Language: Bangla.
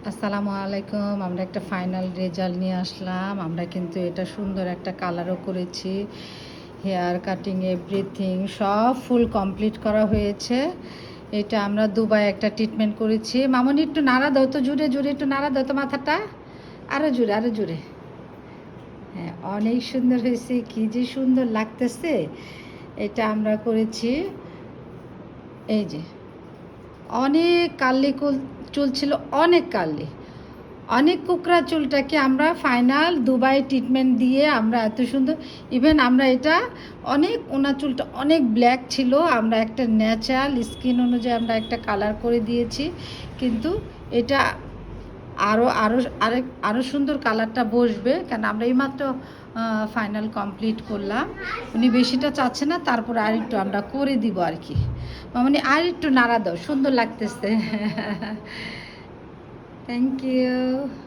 আসসালামু আলাইকুম। আমরা একটা ফাইনাল রেজাল্ট নিয়ে আসলাম। আমরা কিন্তু এটা সুন্দর একটা কালারও করেছি। হেয়ার কাটিং এভরিথিং সব ফুল কমপ্লিট করা হয়েছে। এটা আমরা দুবাই একটা ট্রিটমেন্ট করেছি। মামনি একটু নাড়া দাও তো, জুড়ে জুড়ে একটু নাড়া দাও তো মাথাটা। আরও জুড়ে, আরও জুড়ে। হ্যাঁ, অনেক সুন্দর হয়েছে, কী যে সুন্দর লাগতেছে। এটা আমরা করেছি। এই যে অনেক কার্লি চুল ছিল, অনেক কার্লি, অনেক কুকড়া চুলটাকে আমরা ফাইনাল দুবাই ট্রিটমেন্ট দিয়ে আমরা এত সুন্দর, ইভেন আমরা এটা অনেক, ওনার চুলটা অনেক ব্ল্যাক ছিল, আমরা একটা ন্যাচারাল স্কিন অনুযায়ী আমরা একটা কালার করে দিয়েছি। কিন্তু এটা আরও আরও আরও সুন্দর কালারটা বসবে, কেন আমরা এইমাত্র ফাইনাল কমপ্লিট করলাম। উনি বেশিটা চাচ্ছে না, তারপর আর একটু আমরা করে দিব আর কি। মানে আর একটু নাড়া দাও, সুন্দর লাগতেছে। Thank you.